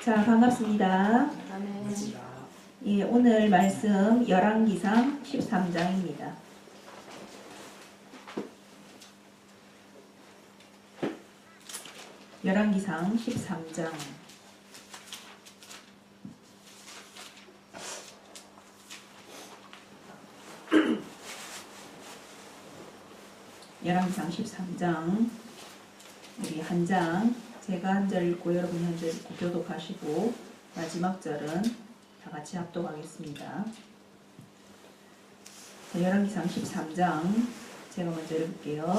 자, 반갑습니다. 예, 오늘 말씀 열왕기상 13장입니다. 열왕기상 13장. 열왕기상 13장. 우리 한 장, 제가 한 절 읽고 여러분이 한 절 읽고 교독하시고 마지막 절은 다 같이 합독하겠습니다. 열왕기상 13장 제가 먼저 읽을게요.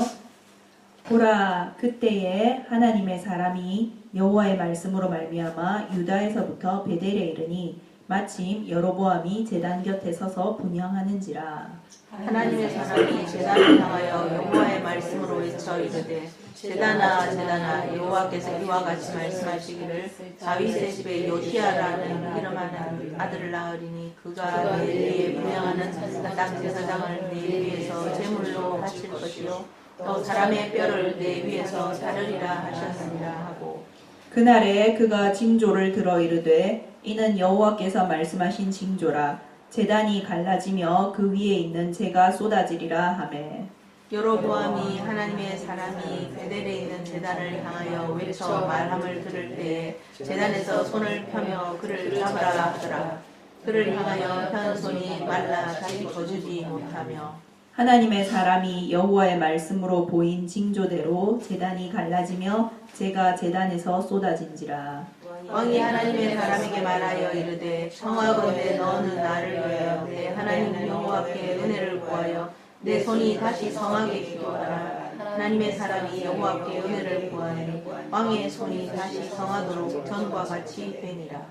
보라, 그때에 하나님의 사람이 여호와의 말씀으로 말미암아 유다에서부터 베델에 이르니 마침 여로보암이 제단 곁에 서서 분향하는지라. 하나님의 사람이 제단을 향하여 여호와의 말씀으로 외쳐 이르되 제단아 제단아 여호와께서 이와 같이 말씀하시기를 다윗의 집에 요시야라는 이름하는 아들을 낳으리니 그가 내 위에 분향하는 땅 제사장을 내 위에서 제물로 바칠 것이요 또 사람의 뼈를 내 위에서 자르리라 하셨느니라 하고 그날에 그가 징조를 들어 이르되 이는 여호와께서 말씀하신 징조라. 제단이 갈라지며 그 위에 있는 재가 쏟아지리라 하매. 여로보암이 하나님의 사람이 베델에 있는 제단을 향하여 외쳐 말함을 들을 때에 제단에서 손을 펴며 그를 잡으라 하더라. 그를 향하여 편 손이 말라 다시 거주지 못하며 하나님의 사람이 여호와의 말씀으로 보인 징조대로 제단이 갈라지며 재가 제단에서 쏟아진지라. 왕이 하나님의 사람에게 말하여 이르되 청하건대 너는 나를 위하여 내 하나님 여호와께 은혜를 구하여 내 손이 다시 성하게 기도하라. 하나님의 사람이 여호와께 은혜를 구하니 왕의 손이 다시 성하도록 전과 같이 되니라.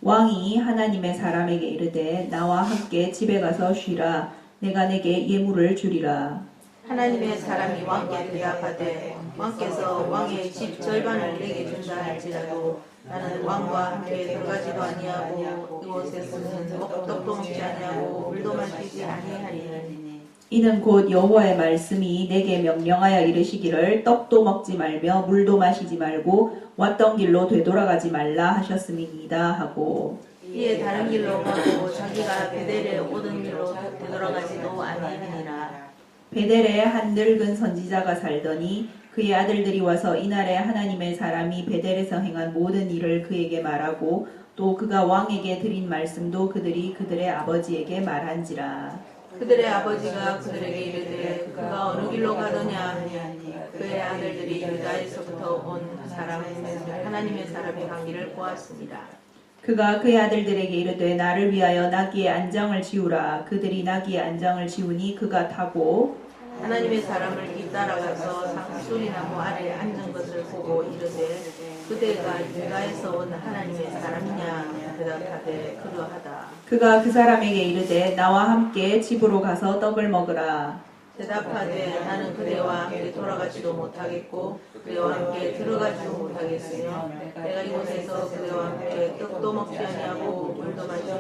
왕이 하나님의 사람에게 이르되 나와 함께 집에 가서 쉬라. 내가 내게 예물을 주리라. 하나님의 사람이 왕께 대답하되 왕께서 왕의 집 절반을 내게 준다 할지라도 나는 왕과 함께 들어가지도 아니하고 이곳에서는 떡도 먹지 아니하고 물도 마시지 아니하리니 이는 곧 여호와의 말씀이 내게 명령하여 이르시기를 떡도 먹지 말며 물도 마시지 말고 왔던 길로 되돌아가지 말라 하셨음이니이다 하고. 이에 다른 길로 가고 자기가 베델에 오던 길로 되돌아가지도 아니하니라. 베델에 한 늙은 선지자가 살더니 그의 아들들이 와서 이날에 하나님의 사람이 베델에서 행한 모든 일을 그에게 말하고 또 그가 왕에게 드린 말씀도 그들이 그들의 아버지에게 말한지라. 그들의 아버지가 그들에게 이르되 그가 어느 길로 가더냐 하니 그의 아들들이 유다에서부터 온 사람 하나님의 사람이 가기를 보았습니다. 그가 그의 아들들에게 이르되 나를 위하여 나귀의 안장을 지우라. 그들이 나귀의 안장을 지우니 그가 타고 하나님의 사람을 잇따라가서 상수리나무 아래에 앉은 것을 보고 이르되 그대가 유다에서 온 하나님의 사람이냐 대답하되 그러하다. 그가 그 사람에게 이르되 나와 함께 집으로 가서 떡을 먹으라. 대답하되 나는 그대와 함께 돌아가지도 못하겠고 그대와 함께 들어가지도 못하겠으며 내가 이곳에서 그대와 함께 떡도 먹지 아니하고 물도 마시지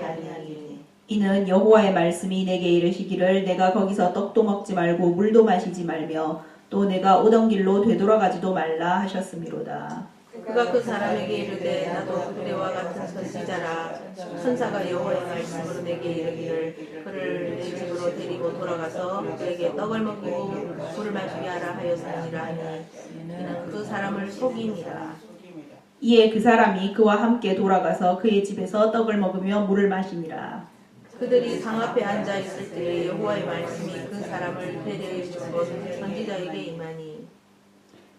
아니하리니 이는 여호와의 말씀이 내게 이르시기를 내가 거기서 떡도 먹지 말고 물도 마시지 말며 또 내가 오던 길로 되돌아가지도 말라 하셨음이로다. 그가 그 사람에게 이르되 나도 그대와 같은 선지자라. 천사가 여호와의 말씀으로 내게 이르기를 그를 내 집으로 데리고 돌아가서 그에게 떡을 먹이고 물을 마시게 하라 하였으니라 하니 이는 그 사람을 속임이라. 이에 그 사람이 그와 함께 돌아가서 그의 집에서 떡을 먹으며 물을 마시니라. 그들이 상 앞에 앉아 있을 때 여호와의 말씀이 그 사람을 배려해 주고 선지자에게 임하니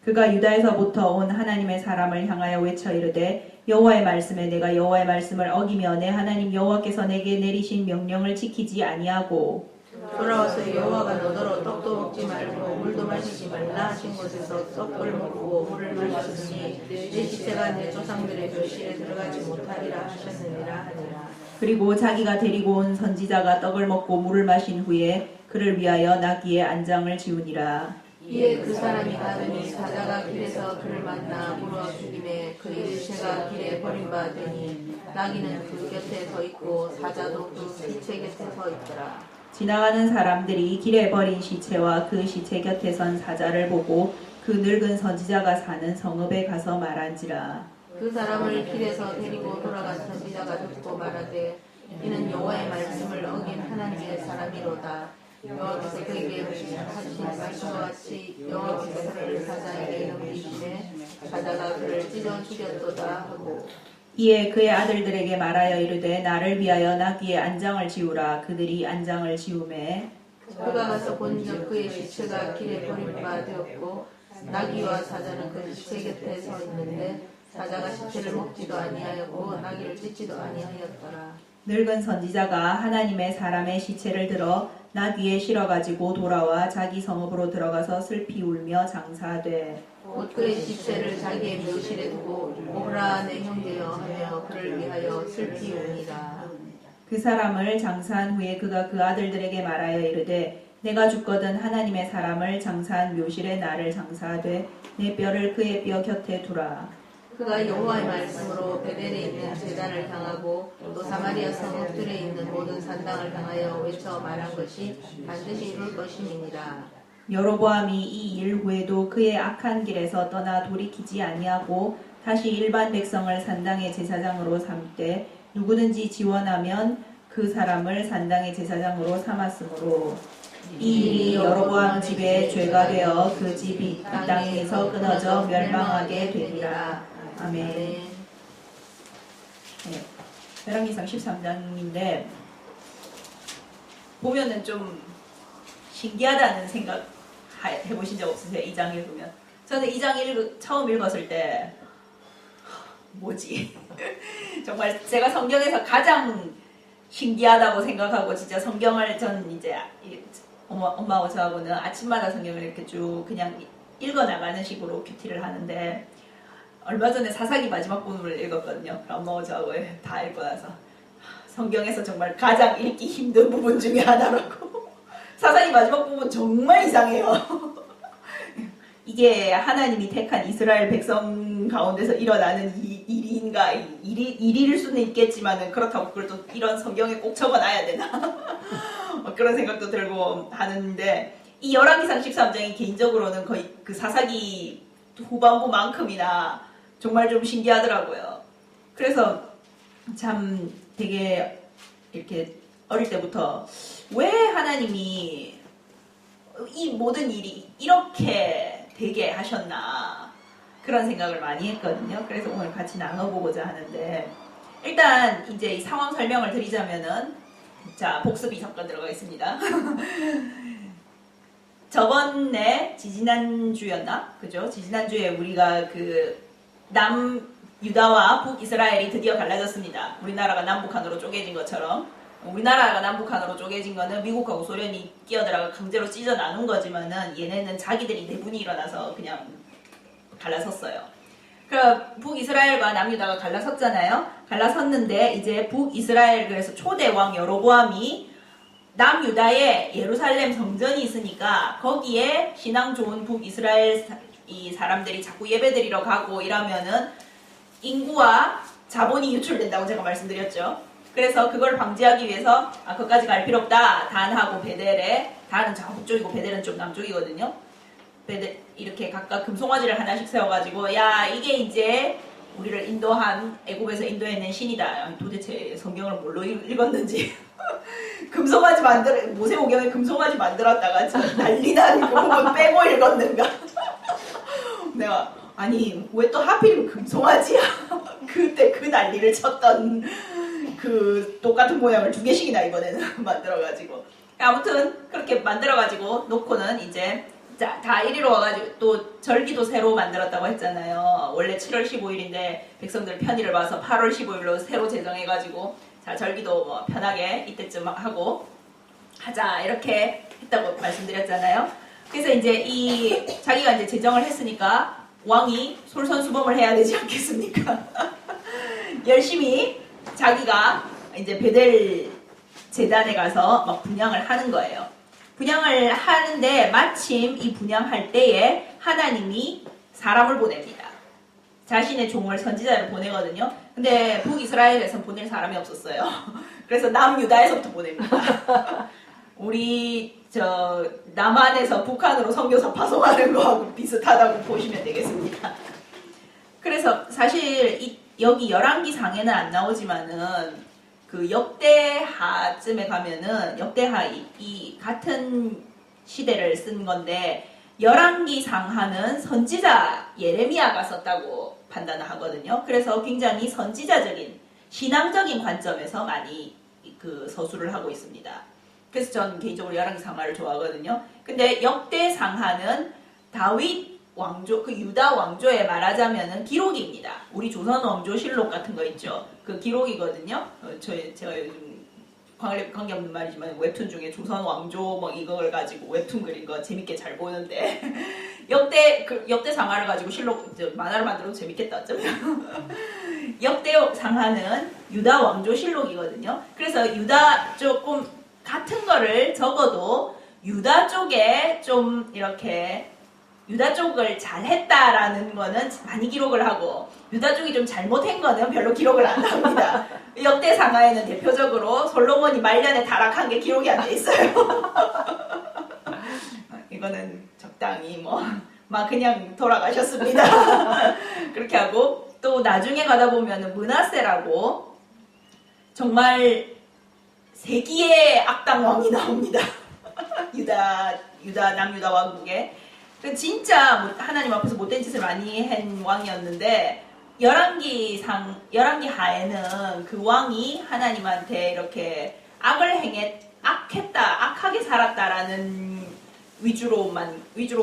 그가 유다에서부터 온 하나님의 사람을 향하여 외쳐 이르되 여호와의 말씀에 내가 여호와의 말씀을 어기며 내 하나님 여호와께서 내게 내리신 명령을 지키지 아니하고 돌아와서 여호와가 너더러 떡도 먹지 말고 물도 마시지 말라 하신 곳에서 떡을 먹고 물을 마셨으니 내 시체가 내 조상들의 묘실에 들어가지 못하리라 하셨느니라 하니라. 그리고 자기가 데리고 온 선지자가 떡을 먹고 물을 마신 후에 그를 위하여 나귀의 안장을 지우니라. 이에 그 사람이 가더니 사자가 길에서 그를 만나 물어 죽임에 그의 시체가 길에 버림받으니 나귀는 그 곁에 서 있고 사자도 그 시체 곁에 서 있더라. 지나가는 사람들이 길에 버린 시체와 그 시체 곁에 선 사자를 보고 그 늙은 선지자가 사는 성읍에 가서 말한지라. 그 사람을 길에서 데리고 돌아간 선지자가 듣고 말하되 이는 여호와의 말씀을 어긴 하나님의 사람이로다. 여호와께서 그에게 하신 말씀과 같이 여호와께서 그를 사자에게 넘기시되 사자가 그를 찢어 죽였도다 하고 이에 그의 아들들에게 말하여 이르되 나를 위하여 나귀의 안장을 지우라. 그들이 안장을 지우매 그가 가서 본즉 그의 시체가 길에 버림바 되었고 나귀와 사자는 그 시체 곁에 서 있는데 사자가 시체를 먹지도 아니하였고 나귀를 찢지도 아니하였더라. 늙은 선지자가 하나님의 사람의 시체를 들어 나귀에 실어가지고 돌아와 자기 성읍으로 들어가서 슬피 울며 장사되 곧 그의 시체를 자기의 묘실에 두고 오라 내 형제여 하며 그를 위하여 슬피 우니라. 그 사람을 장사한 후에 그가 그 아들들에게 말하여 이르되 내가 죽거든 하나님의 사람을 장사한 묘실에 나를 장사하되 내 뼈를 그의 뼈 곁에 두라. 그가 여호와의 말씀으로 베델에 있는 제단을 향하고 또 사마리아 성읍들에 있는 모든 산당을 향하여 외쳐 말한 것이 반드시 이룰 것임이니라. 여로보암이 이 일 후에도 그의 악한 길에서 떠나 돌이키지 아니하고 다시 일반 백성을 산당의 제사장으로 삼되 누구든지 지원하면 그 사람을 산당의 제사장으로 삼았으므로 이 일이 여로보암 집에 죄가 되어 그 집이 이 땅에서 끊어져 멸망하게 되니라. 아멘. 네, 열왕기상 13장인데 보면은 좀 신기하다는 생각 해보신 적 없으세요? 이 장 읽으면 저는 이 장 처음 읽었을 때 뭐지? 정말 제가 성경에서 가장 신기하다고 생각하고 진짜 성경을 전 이제 엄마하고 저하고는 아침마다 성경을 이렇게 쭉 그냥 읽어나가는 식으로 큐티를 하는데 얼마 전에 사사기 마지막 부분을 읽었거든요. 엄마하고 저하고 다 읽고 나서 성경에서 정말 가장 읽기 힘든 부분 중에 하나라고. 사사기 마지막 부분 정말 이상해요. 이게 하나님이 택한 이스라엘 백성 가운데서 일어나는 일일 수는 있겠지만은 그렇다고 그걸 또 이런 성경에 꼭 적어놔야 되나? 그런 생각도 들고 하는데 이 열왕기상 13장이 개인적으로는 거의 그 사사기 후반부만큼이나 정말 좀 신기하더라고요. 그래서 참 되게 이렇게 어릴 때부터 왜 하나님이 이 모든 일이 이렇게 되게 하셨나 그런 생각을 많이 했거든요. 그래서 오늘 같이 나눠보고자 하는데 일단 이제 이 상황 설명을 드리자면은 자 복습이 잠깐 들어가겠습니다. 저번에 지지난주였나? 그죠? 지지난주에 우리가 그 남유다와 북이스라엘이 드디어 갈라졌습니다. 우리나라가 남북한으로 쪼개진 것처럼 우리나라가 남북한으로 쪼개진 거는 미국하고 소련이 끼어들어가 강제로 찢어 나눈 거지만은 얘네는 자기들이 내분이 일어나서 그냥 갈라섰어요. 그럼 북이스라엘과 남유다가 갈라섰잖아요. 갈라섰는데 이제 북이스라엘 그래서 초대 왕 여로보암이 남유다에 예루살렘 성전이 있으니까 거기에 신앙 좋은 북이스라엘 이 사람들이 자꾸 예배드리러 가고 이러면은 인구와 자본이 유출된다고 제가 말씀드렸죠. 그래서 그걸 방지하기 위해서 그것까지 갈 필요 없다. 단하고 베델에 단은 저 북쪽이고 베델은 좀 남쪽이거든요. 베델 이렇게 각각 금송아지를 하나씩 세워가지고 야 이게 이제 우리를 인도한 애굽에서 인도해낸 신이다. 도대체 성경을 뭘로 읽었는지 금송아지 모세오경에 금송아지 만들었다가 난리난 그 부분 빼고 읽었는가. 내가 아니 왜 또 하필이면 금송아지야. 그때 그 난리를 쳤던 그 똑같은 모양을 2개씩이나 이번에는 만들어가지고 아무튼 그렇게 만들어가지고 놓고는 이제 자, 다 이리로 와가지고 또 절기도 새로 만들었다고 했잖아요. 원래 7월 15일인데 백성들 편의를 봐서 8월 15일로 새로 제정해가지고 자 절기도 뭐 편하게 이때쯤 하고 하자 이렇게 했다고 말씀드렸잖아요. 그래서 이제 자기가 이제 제정을 했으니까 왕이 솔선수범을 해야 되지 않겠습니까? 열심히 자기가 이제 베델 제단에 가서 막 분향을 하는 거예요. 분향을 하는데 마침 이 분향할 때에 하나님이 사람을 보냅니다. 자신의 종을 선지자를 보내거든요. 근데 북이스라엘에서 보낼 사람이 없었어요. 그래서 남유다에서부터 보냅니다. 우리 남한에서 북한으로 선교사 파송하는 거하고 비슷하다고 보시면 되겠습니다. 그래서 사실 여기 열왕기상에는 안 나오지만은 그 역대하쯤에 가면은 역대하 이 같은 시대를 쓴 건데 열왕기상하는 선지자 예레미야가 썼다고 판단을 하거든요. 그래서 굉장히 선지자적인 신앙적인 관점에서 많이 그 서술을 하고 있습니다. 그래서 전 개인적으로 열왕기상하를 좋아하거든요. 근데 역대상하는 다윗 왕조, 그 유다 왕조에 말하자면은 기록입니다. 우리 조선 왕조 실록 같은 거 있죠. 그 기록이거든요. 제가 요즘 관계없는 말이지만 웹툰 중에 조선 왕조 뭐 이걸 가지고 웹툰 그린 거 재밌게 잘 보는데 역대 상하를 가지고 실록 만화를 만들어도 재밌겠다 어쩌면. 역대 상하는 유다 왕조 실록이거든요. 그래서 유다 조금 같은 거를 적어도 유다 쪽에 좀 이렇게 유다 쪽을 잘했다라는 거는 많이 기록을 하고 유다 쪽이 좀 잘못한 거는 별로 기록을 안 합니다. 역대 상하에는 대표적으로 솔로몬이 말년에 타락한 게 기록이 안 돼 있어요. 이거는 적당히 막 그냥 돌아가셨습니다. 그렇게 하고 또 나중에 가다 보면은 므낫세라고 정말 세기의 악당 왕이 나옵니다. 남유다 왕국에. 진짜 하나님 앞에서 못된 짓을 많이 한 왕이었는데 열왕기 하에는 그 왕이 하나님한테 이렇게 악하게 살았다라는 위주로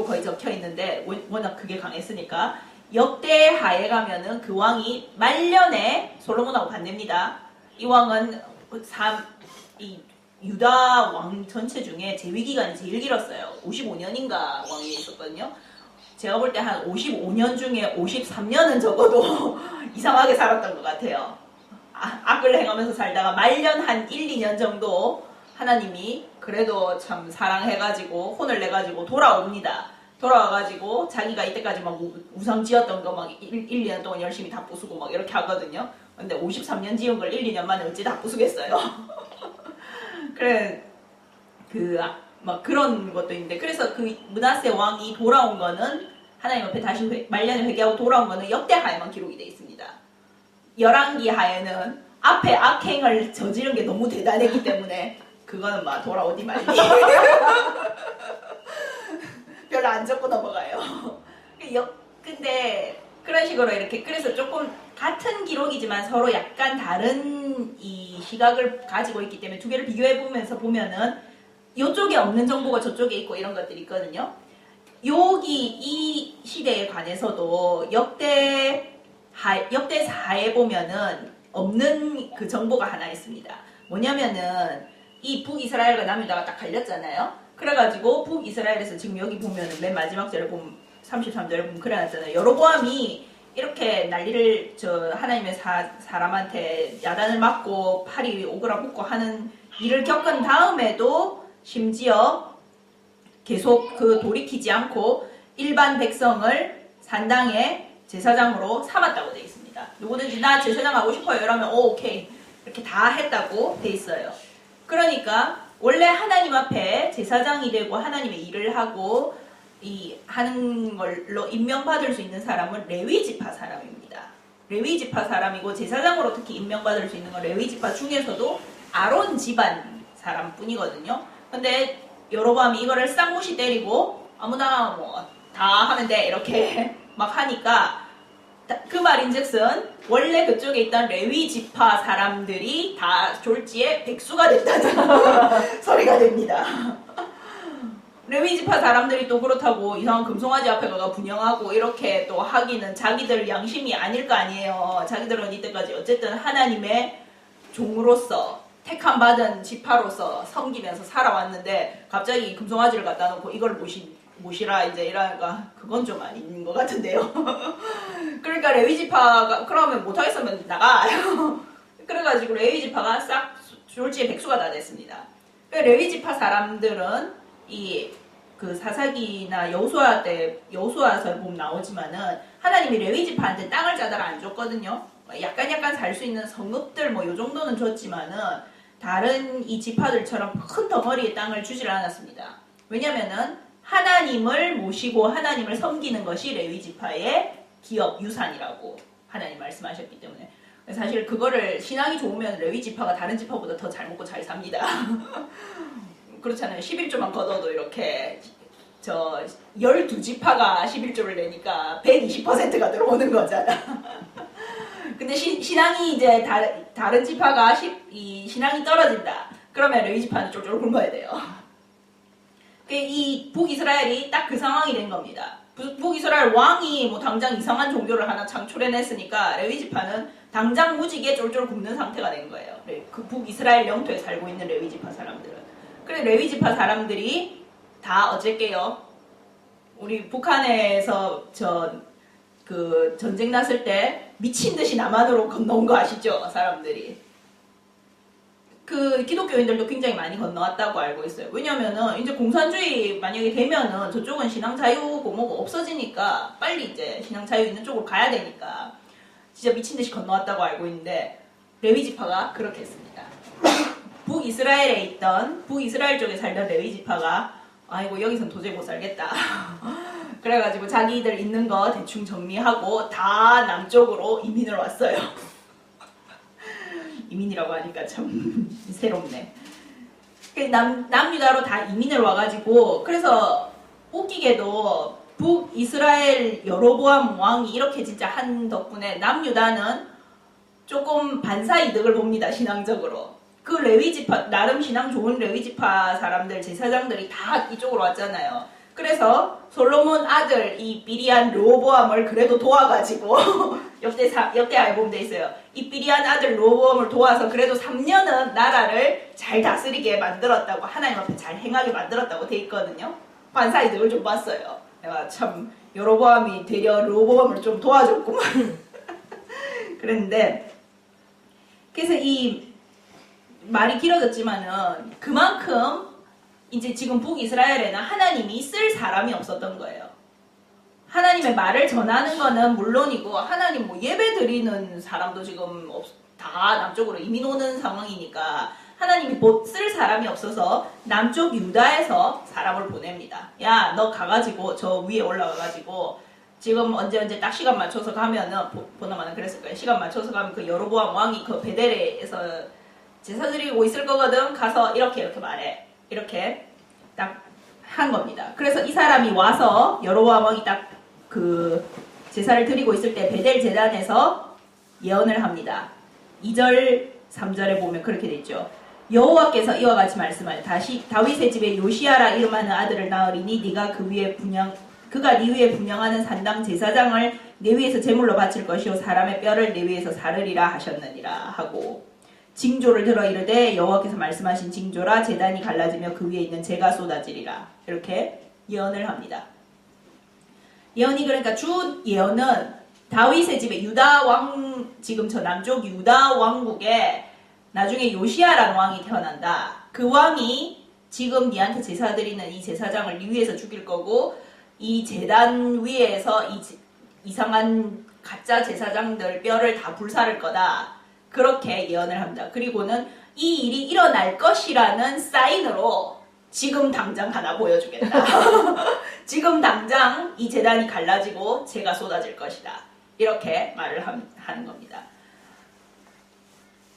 거의 적혀 있는데 워낙 그게 강했으니까 역대 하에 가면은 그 왕이 말년에 솔로몬하고 반대입니다. 이 왕은 유다 왕 전체 중에 재위 기간이 제일 길었어요. 55년인가 왕위에 있었거든요. 제가 볼 때 한 55년 중에 53년은 적어도 이상하게 살았던 것 같아요. 악을 행하면서 살다가 말년 한 1, 2년 정도 하나님이 그래도 참 사랑해가지고 혼을 내가지고 돌아옵니다. 돌아와가지고 자기가 이때까지 막 우상 지었던 거 막 1, 2년 동안 열심히 다 부수고 막 이렇게 하거든요. 근데 53년 지은 걸 1, 2년 만에 어찌 다 부수겠어요. 그래, 막 그런 것도 있는데, 그래서 그 므낫세 왕이 돌아온 거는, 하나님 앞에 다시 말년에 회개하고 돌아온 거는 역대하에만 기록이 되어 있습니다. 열왕기 하에는 앞에 악행을 저지른 게 너무 대단했기 때문에, 그거는 막 돌아오지 말지. 별로 안 적고 넘어가요. 근데, 그런 식으로 이렇게, 그래서 조금 같은 기록이지만 서로 약간 다른 이 시각을 가지고 있기 때문에 두 개를 비교해 보면서 보면은 이쪽에 없는 정보가 저쪽에 있고 이런 것들이 있거든요. 여기 이 시대에 관해서도 역대사에 보면은 없는 그 정보가 하나 있습니다. 뭐냐면은 이 북이스라엘과 남유다가 딱 갈렸잖아요. 그래가지고 북이스라엘에서 지금 여기 보면은 맨 마지막 절에 보면 33절에 보면 그래놨잖아요. 여로보암이 이렇게 난리를 하나님의 사람한테 야단을 맞고 팔이 오그라붙고 하는 일을 겪은 다음에도 심지어 계속 돌이키지 않고 일반 백성을 산당의 제사장으로 삼았다고 되어 있습니다. 누구든지 나 제사장 하고 싶어요 이러면 오케이 이렇게 다 했다고 되어 있어요. 그러니까 원래 하나님 앞에 제사장이 되고 하나님의 일을 하고 하는 걸로 임명받을 수 있는 사람은 레위지파 사람입니다. 레위지파 사람이고 제사장으로 특히 임명받을 수 있는 건 레위지파 중에서도 아론 집안 사람뿐이거든요. 근데 여로보암이 이거를 쌍무시 때리고 아무나 다 하면 돼 이렇게 막 하니까 그 말인즉슨 원래 그쪽에 있던 레위지파 사람들이 다 졸지에 백수가 됐다는 소리가 됩니다. 레위지파 사람들이 또 그렇다고 이상한 금송아지 앞에 가가 분영하고 이렇게 또 하기는 자기들 양심이 아닐 거 아니에요. 자기들은 이때까지 어쨌든 하나님의 종으로서 택함받은 지파로서 섬기면서 살아왔는데 갑자기 금송아지를 갖다 놓고 이걸 모시라 이제 이러니까 그건 좀 아닌 것 같은데요. 그러니까 레위지파가 그러면 못하겠으면 나가. 그래가지고 레위지파가 싹 졸지에 백수가 다 됐습니다. 그러니까 레위지파 사람들은 그 사사기나 여호수아서 보면 나오지만은 하나님이 레위지파한테 땅을 짜다가 안 줬거든요. 약간 살 수 있는 성읍들 요 정도는 줬지만은 다른 이 지파들처럼 큰 덩어리의 땅을 주질 않았습니다. 왜냐면은 하나님을 모시고 하나님을 섬기는 것이 레위지파의 기업 유산이라고 하나님 말씀하셨기 때문에 사실 그거를 신앙이 좋으면 레위 지파가 다른 지파보다 더 잘 먹고 잘 삽니다. 그렇잖아요. 11조만 걷어도 이렇게 12지파가 11조를 내니까 120%가 들어오는 거잖아. 근데 신앙이 이제 다른 지파가 이 신앙이 떨어진다. 그러면 레위 지파는 쫄쫄 굶어야 돼요. 이 북이스라엘이 딱 그 상황이 된 겁니다. 북이스라엘 왕이 뭐 당장 이상한 종교를 하나 창출해냈으니까 레위 지파는 당장 무지개 쫄쫄 굶는 상태가 된 거예요. 그 북이스라엘 영토에 살고 있는 레위 지파 사람들은. 그래 레위 지파 사람들이 다 어쨌게요. 우리 북한에서 그 전쟁 났을 때 미친 듯이 남한으로 건너온 거 아시죠? 사람들이. 그 기독교인들도 굉장히 많이 건너왔다고 알고 있어요. 왜냐면은 이제 공산주의 만약에 되면은 저쪽은 신앙 자유고 뭐고 없어지니까 빨리 이제 신앙 자유 있는 쪽으로 가야 되니까 진짜 미친 듯이 건너왔다고 알고 있는데 레위 지파가 그렇게 했습니다. 북이스라엘에 있던 북이스라엘 쪽에 살던 레위 지파가 아이고 여기선 도저히 못 살겠다. 그래가지고 자기들 있는 거 대충 정리하고 다 남쪽으로 이민을 왔어요. 이민이라고 하니까 참 새롭네. 남유다로 다 이민을 와가지고 그래서 웃기게도 북이스라엘 여로보암 왕이 이렇게 진짜 한 덕분에 남유다는 조금 반사 이득을 봅니다. 신앙적으로. 그 레위지파 나름 신앙 좋은 레위지파 사람들 제사장들이 다 이쪽으로 왔잖아요. 그래서 솔로몬 아들 이 비리안 르호보암을 그래도 도와가지고 역대 앨범 돼 있어요. 이 비리안 아들 르호보암을 도와서 그래도 3년은 나라를 잘 다스리게 만들었다고 하나님 앞에 잘 행하게 만들었다고 돼 있거든요. 반사 이득을 좀 봤어요. 내가 참 여로보암이 되려 르호보암을 좀 도와줬구만. 그랬는데 그래서 이 말이 길어졌지만은 그만큼 이제 지금 북이스라엘에는 하나님이 쓸 사람이 없었던 거예요. 하나님의 말을 전하는 거는 물론이고 하나님 뭐 예배 드리는 사람도 지금 다 남쪽으로 이민 오는 상황이니까 하나님이 쓸 사람이 없어서 남쪽 유다에서 사람을 보냅니다. 야, 너 가가지고 저 위에 올라가가지고 지금 언제 딱 시간 맞춰서 가면은 보나마는 그랬을 거예요. 시간 맞춰서 가면 그 여로보암 왕이 그 베델에서 제사 드리고 있을 거거든. 가서 이렇게 말해. 이렇게 딱 한 겁니다. 그래서 이 사람이 와서 여로보암 왕이 딱 그 제사를 드리고 있을 때 베델 제단에서 예언을 합니다. 2절 3절에 보면 그렇게 돼 있죠. 여호와께서 이와 같이 말씀하여 다시 다윗의 집에 요시아라 이름하는 아들을 낳으리니 네가 그가 네 위에 분양하는 산당 제사장을 네 위에서 제물로 바칠 것이요 사람의 뼈를 네 위에서 사르리라 하셨느니라 하고 징조를 들어 이르되 여호와께서 말씀하신 징조라 제단이 갈라지며 그 위에 있는 재가 쏟아지리라 이렇게 예언을 합니다. 예언이 그러니까 주 예언은 다윗의 집에 유다 왕 지금 저 남쪽 유다 왕국에 나중에 요시아라는 왕이 태어난다. 그 왕이 지금 니한테 제사 드리는 이 제사장을 니 위에서 죽일 거고 이 제단 위에서 이상한 가짜 제사장들 뼈를 다 불사를 거다. 그렇게 예언을 합니다. 그리고는 이 일이 일어날 것이라는 사인으로 지금 당장 하나 보여주겠다. 지금 당장 이 제단이 갈라지고 재가 쏟아질 것이다. 이렇게 말을 하는 겁니다.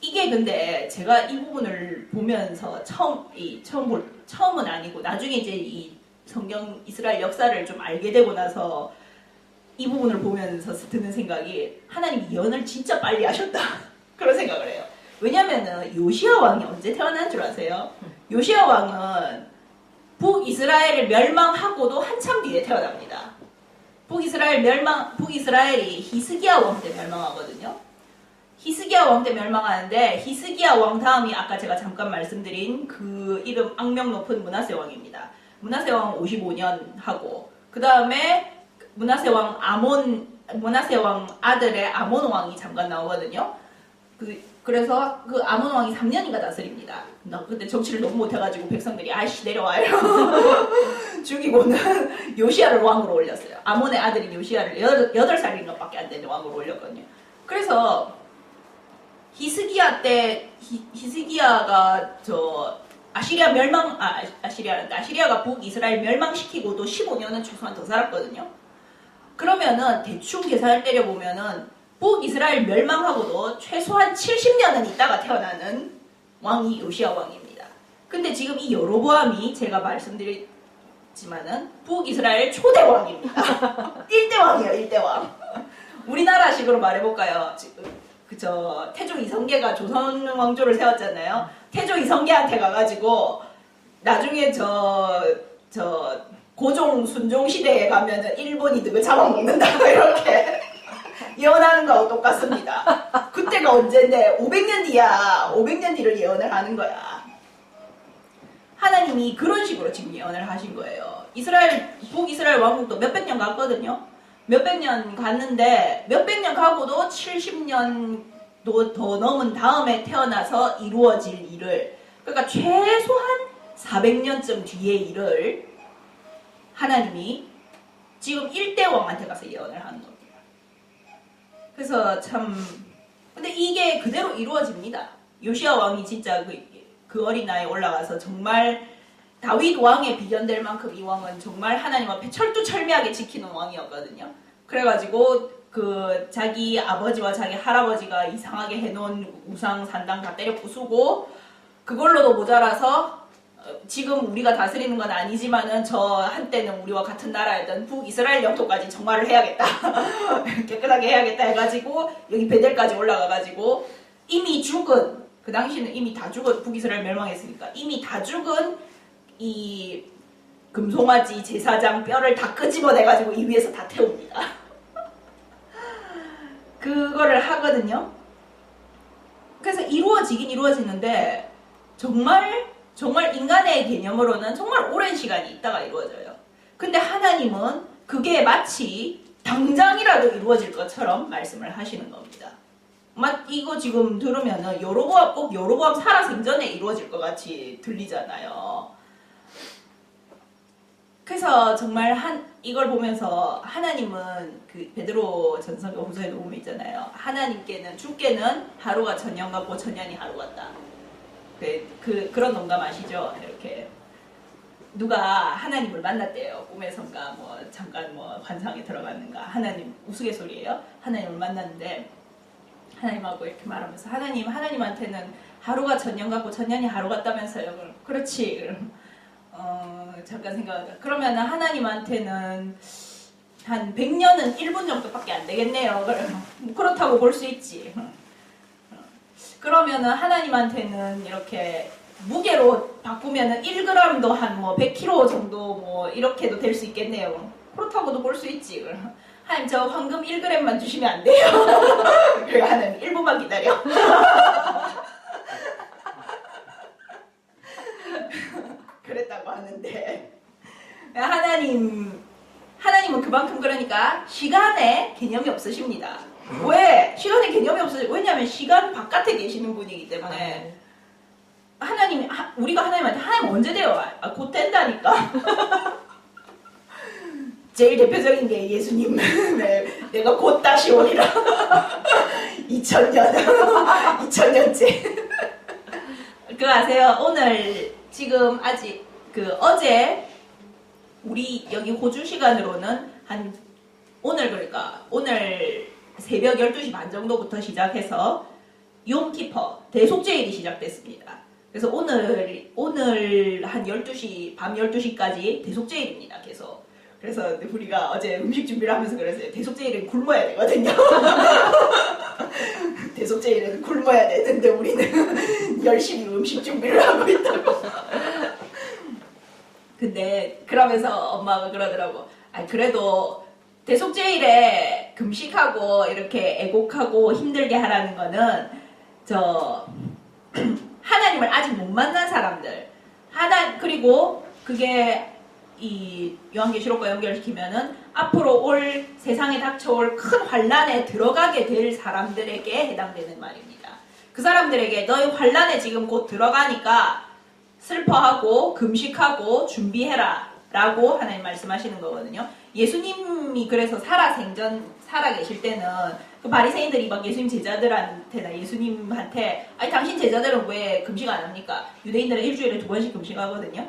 이게 근데 제가 이 부분을 보면서 처음은 아니고 나중에 이제 이 성경 이스라엘 역사를 좀 알게 되고 나서 이 부분을 보면서 드는 생각이 하나님이 예언을 진짜 빨리 하셨다. 그런 생각을 해요. 왜냐면은 요시아 왕이 언제 태어난 줄 아세요? 요시아 왕은 북이스라엘을 멸망하고도 한참 뒤에 태어납니다. 북이스라엘이 히스기야 왕 때 멸망하거든요. 히스기야 왕 때 멸망하는데 히스기야 왕 다음이 아까 제가 잠깐 말씀드린 그 이름 악명 높은 므낫세 왕입니다. 므낫세 왕 55년 하고 그 다음에 므낫세 왕 아들의 아몬 왕이 잠깐 나오거든요. 그래서 그 아몬 왕이 3년인가 다스립니다. 그때 정치를 너무 못해가지고 백성들이 아이씨 내려와요. 죽이고는 요시아를 왕으로 올렸어요. 아몬의 아들인 요시아를 8살인가 밖에 안 되는 왕으로 올렸거든요. 그래서 히스기야 때 히스기야가 아시리아가 북이스라엘 멸망시키고도 15년은 최소한 더 살았거든요. 그러면은 대충 계산을 때려보면은 북이스라엘 멸망하고도 최소한 70년은 있다가 태어나는 왕이 요시야 왕입니다. 근데 지금 이 여로보암이 제가 말씀드렸지만은 북이스라엘 초대 왕입니다. 1대 왕이에요, 1대 왕. 우리나라식으로 말해볼까요? 지금 그저 태조 이성계가 조선 왕조를 세웠잖아요. 태조 이성계한테 가가지고 나중에 저 고종 순종 시대에 가면은 일본이 누굴 잡아먹는다고 이렇게 예언하는 거하고 똑같습니다. 그때가 언젠데 500년 뒤야. 500년 뒤를 예언을 하는 거야. 하나님이 그런 식으로 지금 예언을 하신 거예요. 북이스라엘 왕국도 몇백 년 갔거든요. 몇백 년 갔는데 몇백 년 가고도 70년도 더 넘은 다음에 태어나서 이루어질 일을, 그러니까 최소한 400년쯤 뒤의 일을 하나님이 지금 1대 왕한테 가서 예언을 하는 겁니다. 그래서 참, 근데 이게 그대로 이루어집니다. 요시야 왕이 진짜 그 어린 나이에 올라가서 정말 다윗 왕에 비견될 만큼 이 왕은 정말 하나님 앞에 철두철미하게 지키는 왕이었거든요. 그래가지고 그 자기 아버지와 자기 할아버지가 이상하게 해놓은 우상 산당 다 때려 부수고 그걸로도 모자라서 지금 우리가 다스리는 건 아니지만은 저 한때는 우리와 같은 나라였던 북이스라엘 영토까지 정말을 해야겠다. 깨끗하게 해야겠다 해가지고 여기 베델까지 올라가가지고 이미 죽은, 그 당시는 이미 다 죽은, 북이스라엘 멸망했으니까 이미 다 죽은 이 금송아지 제사장 뼈를 다 끄집어내가지고 이 위에서 다 태웁니다. 그거를 하거든요. 그래서 이루어지긴 이루어지는데 정말 인간의 개념으로는 정말 오랜 시간이 있다가 이루어져요. 근데 하나님은 그게 마치 당장이라도 이루어질 것처럼 말씀을 하시는 겁니다. 이거 지금 들으면은 꼭 여로보암 살아생전에 이루어질 것 같이 들리잖아요. 그래서 정말 이걸 보면서 하나님은 그 베드로 전서가 후서에도 보면 있잖아요. 하나님께는 주께는 하루가 천년 같고 천년이 하루 같다. 그런 농담 아시죠? 이렇게 누가 하나님을 만났대요. 꿈에선가 뭐 잠깐 뭐 환상에 들어갔는가. 하나님 우스갯소리예요. 하나님을 만났는데 하나님하고 이렇게 말하면서 하나님한테는 하루가 천년 같고 천년이 하루 같다면서요. 그럼 그렇지. 그럼 잠깐 생각하다. 그러면 하나님한테는 한 100년은 1분 정도밖에 안 되겠네요. 그렇다고 볼 수 있지. 그러면은 하나님한테는 이렇게 무게로 바꾸면은 1g도 한 뭐 100kg 정도 뭐 이렇게도 될 수 있겠네요. 그렇다고도 볼 수 있지. 하나님 저 황금 1g만 주시면 안 돼요. 그래 하나님 1분만 기다려. 그랬다고 하는데 하나님은 그만큼 그러니까 시간에 개념이 없으십니다. 왜? 시간에 개념이 없어요. 왜냐하면 시간 바깥에 계시는 분이기 때문에 우리가 하나님한테 하나님 언제 돼요? 곧 된다니까. 제일 대표적인 게 예수님. 내가 곧 다시 오리라. 2000년째. 그거 아세요? 오늘 지금 아직 어제 우리 여기 호주 시간으로는 오늘 새벽 12시 반 정도부터 시작해서 욤키퍼 대속죄일이 시작됐습니다. 그래서 오늘 한 12시 밤 12시까지 대속죄일입니다. 계속. 그래서 우리가 어제 음식 준비를 하면서 그랬어요. 대속죄일은 굶어야 되거든요. 대속죄일에는 굶어야 되는데 우리는 열심히 음식 준비를 하고 있다고. 근데 그러면서 엄마가 그러더라고. 그래도 대속죄일에 금식하고 이렇게 애곡하고 힘들게 하라는 거는 하나님을 아직 못 만난 사람들 그리고 그게 이 요한계시록과 연결시키면은 앞으로 세상에 닥쳐올 큰 환난에 들어가게 될 사람들에게 해당되는 말입니다. 그 사람들에게 너희 환난에 지금 곧 들어가니까 슬퍼하고 금식하고 준비해라 라고 하나님 말씀하시는 거거든요. 예수님이 그래서 살아 계실 때는 그 바리새인들이 막 예수님 제자들한테나 예수님한테 당신 제자들은 왜 금식 안 합니까? 유대인들은 일주일에 2번씩 금식하거든요.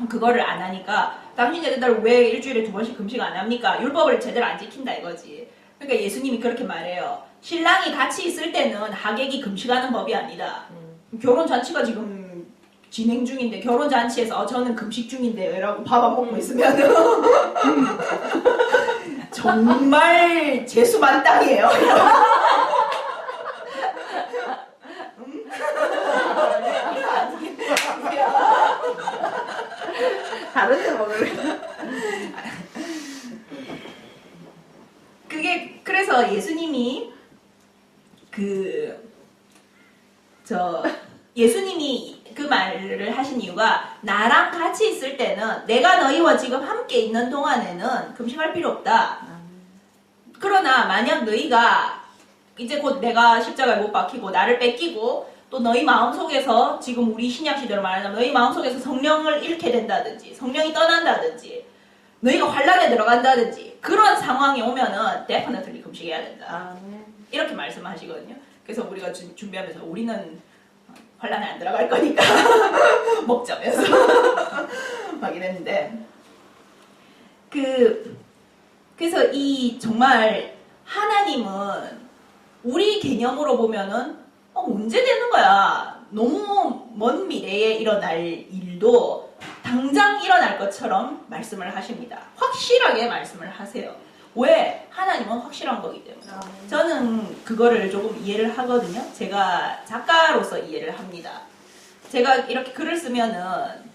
그거를 안 하니까 당신네들 왜 일주일에 2번씩 금식 안 합니까? 율법을 제대로 안 지킨다 이거지. 그러니까 예수님이 그렇게 말해요. 신랑이 같이 있을 때는 하객이 금식하는 법이 아니다. 결혼잔치가 지금 진행 중인데 결혼잔치에서 저는 금식 중인데요 라고 밥 안 먹고 있으면 정말 재수만땅이에요. 다른 데 먹을래? 그게 그래서 예수님이 예수님이 그 말을 하신 이유가 나랑 같이 있을 때는 내가 너희와 지금 함께 있는 동안에는 금식할 필요 없다. 그러나 만약 너희가 이제 곧 내가 십자가에 못 박히고 나를 뺏기고 또 너희 마음속에서 지금 우리 신약시대로 말하자면 너희 마음속에서 성령을 잃게 된다든지 성령이 떠난다든지 너희가 환란에 들어간다든지 그런 상황이 오면은 definitely 금식해야 된다. 이렇게 말씀하시거든요. 그래서 우리가 준비하면서 우리는 환란에 안 들어갈 거니까 먹자면서 막 이랬는데 그래서 이 정말 하나님은 우리 개념으로 보면은 언제 되는 거야? 너무 먼 미래에 일어날 일도 당장 일어날 것처럼 말씀을 하십니다. 확실하게 말씀을 하세요. 왜? 하나님은 확실한 거기 때문에. 저는 그거를 조금 이해를 하거든요. 제가 작가로서 이해를 합니다. 제가 이렇게 글을 쓰면은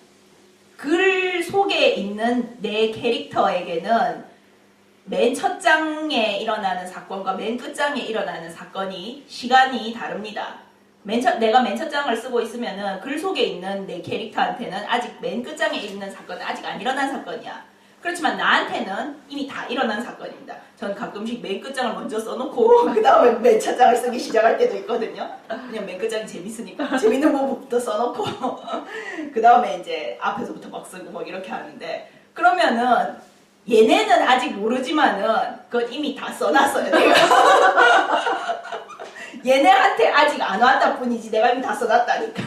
글 속에 있는 내 캐릭터에게는 맨 첫 장에 일어나는 사건과 맨 끝장에 일어나는 사건이 시간이 다릅니다. 내가 맨 첫 장을 쓰고 있으면은 글 속에 있는 내 캐릭터한테는 아직 맨 끝장에 있는 사건은 아직 안 일어난 사건이야. 그렇지만 나한테는 이미 다 일어난 사건입니다. 저는 가끔씩 맨 끝장을 먼저 써놓고 그 다음에 맨 첫 장을 쓰기 시작할 때도 있거든요. 그냥 맨 끝장이 재밌으니까 재밌는 부분부터 써놓고 그 다음에 이제 앞에서부터 막 쓰고 막 이렇게 하는데 그러면은 얘네는 아직 모르지만은 그건 이미 다 써놨어요. 내가 얘네한테 아직 안 왔다 뿐이지 내가 이미 다 써놨다니까.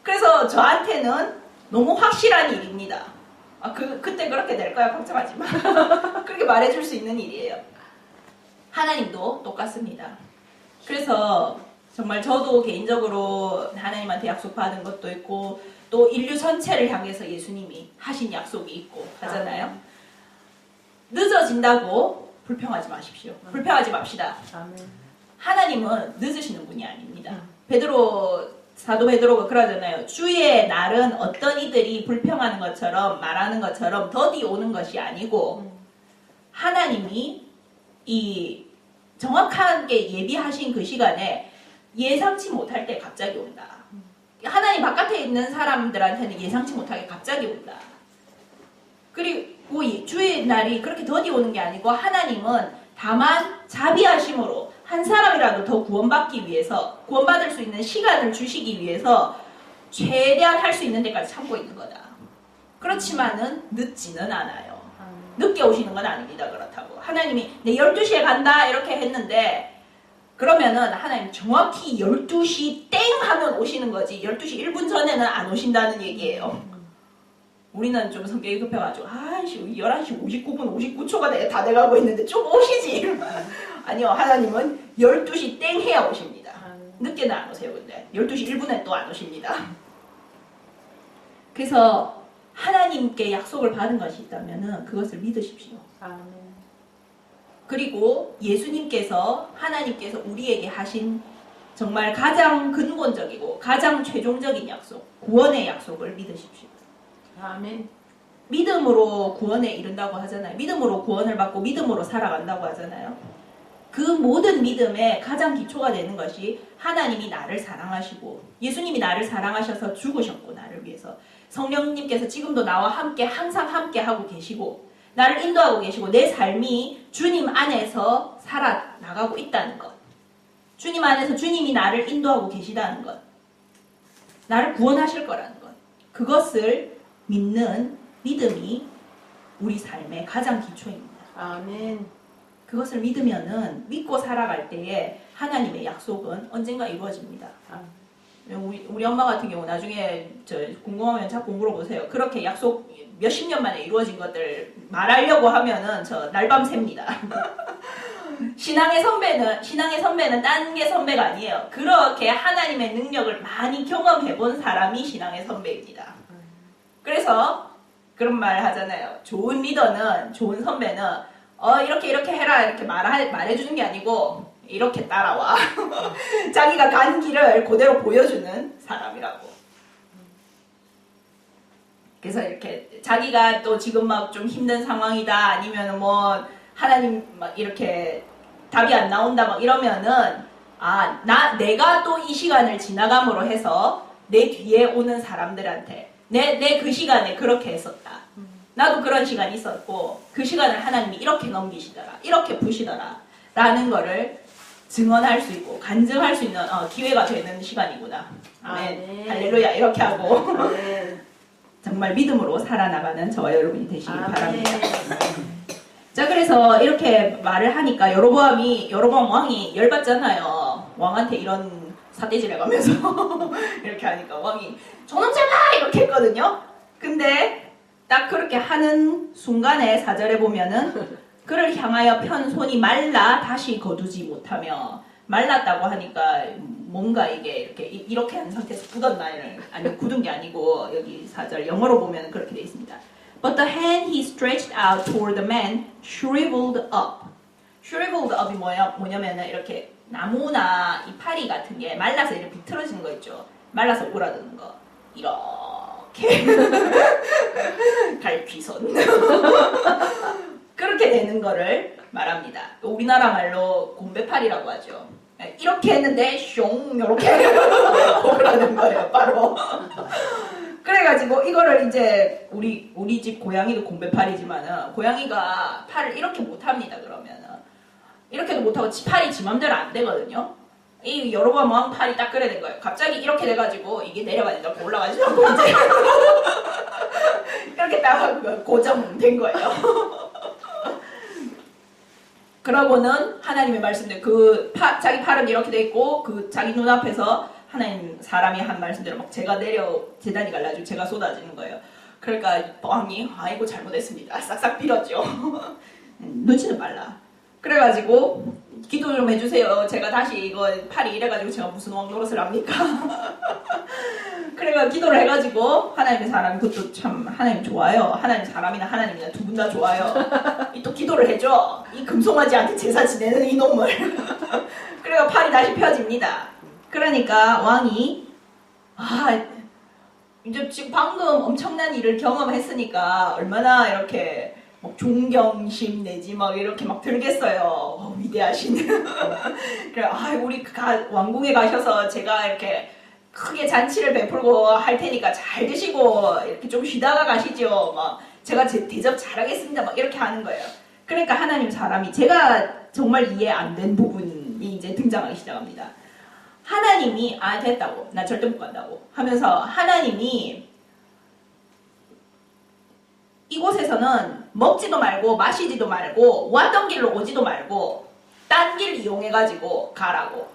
그래서 저한테는 너무 확실한 일입니다. 그때 그렇게 될 거야 걱정하지 마. 그렇게 말해줄 수 있는 일이에요. 하나님도 똑같습니다. 그래서 정말 저도 개인적으로 하나님한테 약속받은 것도 있고 또 인류 전체를 향해서 예수님이 하신 약속이 있고 하잖아요. 늦어진다고 불평하지 마십시오. 불평하지 맙시다. 하나님은 늦으시는 분이 아닙니다. 사도 베드로가 그러잖아요. 주의 날은 어떤 이들이 불평하는 것처럼 말하는 것처럼 더디 오는 것이 아니고 하나님이 이 정확하게 예비하신 그 시간에 예상치 못할 때 갑자기 온다. 하나님 바깥에 있는 사람들한테는 예상치 못하게 갑자기 온다. 그리고 주의 날이 그렇게 더디 오는 게 아니고 하나님은 다만 자비하심으로 한 사람이라도 더 구원받기 위해서 구원받을 수 있는 시간을 주시기 위해서 최대한 할 수 있는 데까지 참고 있는 거다. 그렇지만은 늦지는 않아요. 늦게 오시는 건 아닙니다. 그렇다고 하나님이 내 12시에 간다 이렇게 했는데 그러면은 하나님 정확히 12시 땡 하면 오시는 거지 12시 1분 전에는 안 오신다는 얘기예요. 우리는 좀 성격이 급해가지고 11시 59분 59초가 다 돼가고 있는데 좀 오시지. 아니요, 하나님은 12시 땡 해야 오십니다. 늦게는 안 오세요. 근데 12시 1분에 또 안 오십니다. 그래서 하나님께 약속을 받은 것이 있다면 그것을 믿으십시오. 그리고 예수님께서 하나님께서 우리에게 하신 정말 가장 근본적이고 가장 최종적인 약속, 구원의 약속을 믿으십시오. 아멘. 믿음으로 구원에 이른다고 하잖아요. 믿음으로 구원을 받고 믿음으로 살아간다고 하잖아요. 그 모든 믿음의 가장 기초가 되는 것이 하나님이 나를 사랑하시고 예수님이 나를 사랑하셔서 죽으셨고 나를 위해서 성령님께서 지금도 나와 함께 항상 함께 하고 계시고 나를 인도하고 계시고 내 삶이 주님 안에서 살아나가고 있다는 것. 주님 안에서 주님이 나를 인도하고 계시다는 것. 나를 구원하실 거라는 것. 그것을 믿는 믿음이 우리 삶의 가장 기초입니다. 아멘. 그것을 믿으면은 믿고 살아갈 때에 하나님의 약속은 언젠가 이루어집니다. 우리 엄마 같은 경우 나중에 궁금하면 자꾸 물어보세요. 그렇게 약속 몇십 년 만에 이루어진 것들 말하려고 하면은 저 날밤 샙니다. 신앙의 선배는 딴 게 선배가 아니에요. 그렇게 하나님의 능력을 많이 경험해본 사람이 신앙의 선배입니다. 그래서 그런 말 하잖아요. 좋은 리더는, 좋은 선배는 이렇게 해라 이렇게 말해주는 게 아니고 이렇게 따라와. 자기가 간 길을 그대로 보여주는 사람이라고. 그래서 이렇게 자기가 또 지금 막 좀 힘든 상황이다 아니면 뭐 하나님 막 이렇게 답이 안 나온다 막 이러면은 내가 또 이 시간을 지나감으로 해서 내 뒤에 오는 사람들한테 내 그 시간에 그렇게 했었다. 나도 그런 시간이 있었고 그 시간을 하나님이 이렇게 넘기시더라. 이렇게 푸시더라. 라는 거를 증언할 수 있고 간증할 수 있는 기회가 되는 시간이구나. 아멘. 네. 할렐루야. 이렇게 하고 네. 정말 믿음으로 살아나가는 저와 여러분이 되시길 아멘. 바랍니다. 자, 그래서 이렇게 말을 하니까 여로보암 왕이 열받잖아요. 왕한테 이런 사대질 해가면서 이렇게 하니까 왕이 저놈 잡아! 이렇게 했거든요. 근데 딱 그렇게 하는 순간에 4절에 보면은 그를 향하여 편 손이 말라 다시 거두지 못하며 말랐다고 하니까 뭔가 이게 이렇게 한 상태에서 굳었나 아니 굳은 게 아니고 여기 4절 영어로 보면 그렇게 돼 있습니다. But the hand he stretched out toward the man shriveled up. shriveled up이 뭐냐면은 이렇게 나무나 이파리 같은 게 말라서 이렇게 비틀어지는 거 있죠. 말라서 오그라드는 거. 이렇게 갈퀴손. 그렇게 되는 거를 말합니다. 우리나라 말로 곰배팔이라고 하죠. 이렇게 했는데 숑 이렇게 오그라든 거예요. 바로. 그래가지고 이거를 이제 우리 집 고양이도 곰배팔이지만은 고양이가 팔을 이렇게 못합니다. 그러면은 이렇게도 못하고 팔이 지 맘대로 안 되거든요. 이 여로보암 왕 팔이 딱 그래 된 거예요. 갑자기 이렇게 돼가지고 이게 내려가지 않고 올라가지 않고 이제 이렇게 딱 고정된 거예요. 그러고는 하나님의 말씀대로 자기 팔은 이렇게 돼 있고 자기 눈앞에서 하나님 사람이 한 말씀대로 막 재단이 갈라지고 제가 쏟아지는 거예요. 그러니까 왕이 아이고 잘못했습니다. 싹싹 빌었죠. 눈치는 빨라. 그래가지고 기도 좀 해주세요. 제가 다시 이거 팔이 이래가지고 제가 무슨 왕 노릇을 합니까? 그래가 기도를 해가지고 하나님의 사람이 그것도 참 하나님 좋아요. 하나님 사람이나 하나님이나 두 분 다 좋아요. 또 기도를 해줘. 이 금송아지한테 제사 지내는 이놈을. 그래가 팔이 다시 펴집니다. 그러니까 왕이 이제 지금 방금 엄청난 일을 경험했으니까 얼마나 이렇게 막 존경심 내지 막 이렇게 막 들겠어요. 위대하신. 그래 우리 왕궁에 가셔서 제가 이렇게 크게 잔치를 베풀고 할 테니까 잘 드시고 이렇게 좀 쉬다가 가시죠. 막 제가 대접 잘하겠습니다. 막 이렇게 하는 거예요. 그러니까 하나님 사람이 제가 정말 이해 안 된 부분이 이제 등장하기 시작합니다. 하나님이 됐다고 나 절대 못 간다고 하면서 하나님이 이곳에서는 먹지도 말고 마시지도 말고 왔던 길로 오지도 말고 딴 길 이용해가지고 가라고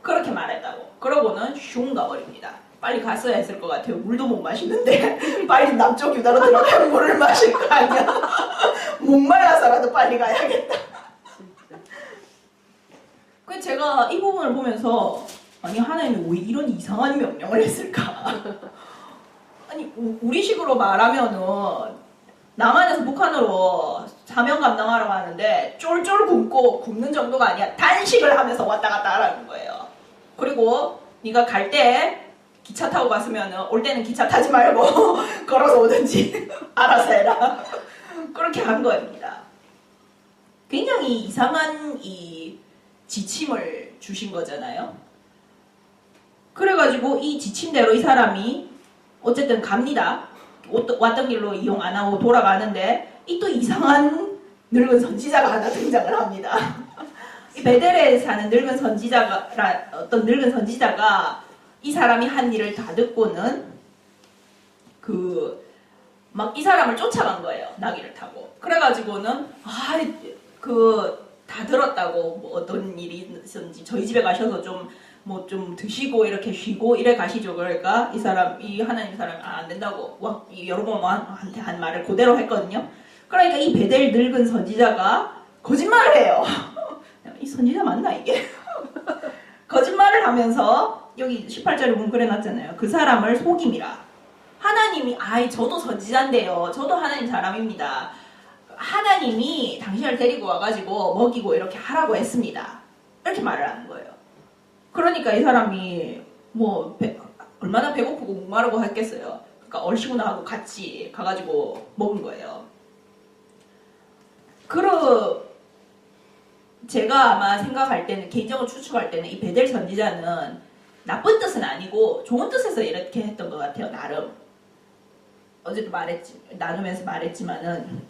그렇게 말했다고. 그러고는 슝 가버립니다. 빨리 갔어야 했을 것 같아요. 물도 못 마시는데 빨리 남쪽 유다로 들어가면 물을 마실 거 아니야. 목말라서라도 빨리 가야겠다. 그 제가 이 부분을 보면서 아니 하나님이 왜 이런 이상한 명령을 했을까? 아니 우리식으로 말하면은 남한에서 북한으로 사명 감당하러 가는데 쫄쫄 굶는 정도가 아니야. 단식을 하면서 왔다 갔다 하라는 거예요. 그리고 네가 갈 때 기차 타고 갔으면 올 때는 기차 타지 말고 걸어서 오든지 알아서 해라. 그렇게 한 겁니다. 굉장히 이상한 이 지침을 주신 거잖아요. 그래가지고 이 지침대로 이 사람이 어쨌든 갑니다. 왔던 길로 이용 안 하고 돌아가는데 이 또 이상한 늙은 선지자가 하나 등장을 합니다. 이 베델에 사는 어떤 늙은 선지자가 이 사람이 한 일을 다 듣고는 막 이 사람을 쫓아간 거예요. 나귀를 타고. 그래가지고는 다 들었다고 뭐 어떤 일이 있었는지 저희 집에 가셔서 좀 뭐 좀 드시고 이렇게 쉬고 이래 가시죠. 그러니까 이 하나님 사람이 안 된다고 여러 번 한 말을 그대로 했거든요. 그러니까 이 베델 늙은 선지자가 거짓말을 해요. 이 선지자 맞나 이게? 거짓말을 하면서 여기 18절에 보면 그래놨잖아요. 그 사람을 속임이라. 하나님이 저도 선지자인데요. 저도 하나님 사람입니다. 하나님이 당신을 데리고 와가지고 먹이고 이렇게 하라고 했습니다. 이렇게 말을 하는 거예요. 그러니까 이 사람이 뭐 얼마나 배고프고 목마르고 했겠어요. 그러니까 얼씨구나 하고 같이 가가지고 먹은 거예요. 제가 아마 생각할 때는, 개인적으로 추측할 때는 이 베델 선지자는 나쁜 뜻은 아니고 좋은 뜻에서 이렇게 했던 것 같아요. 나름. 어제도 나누면서 말했지만은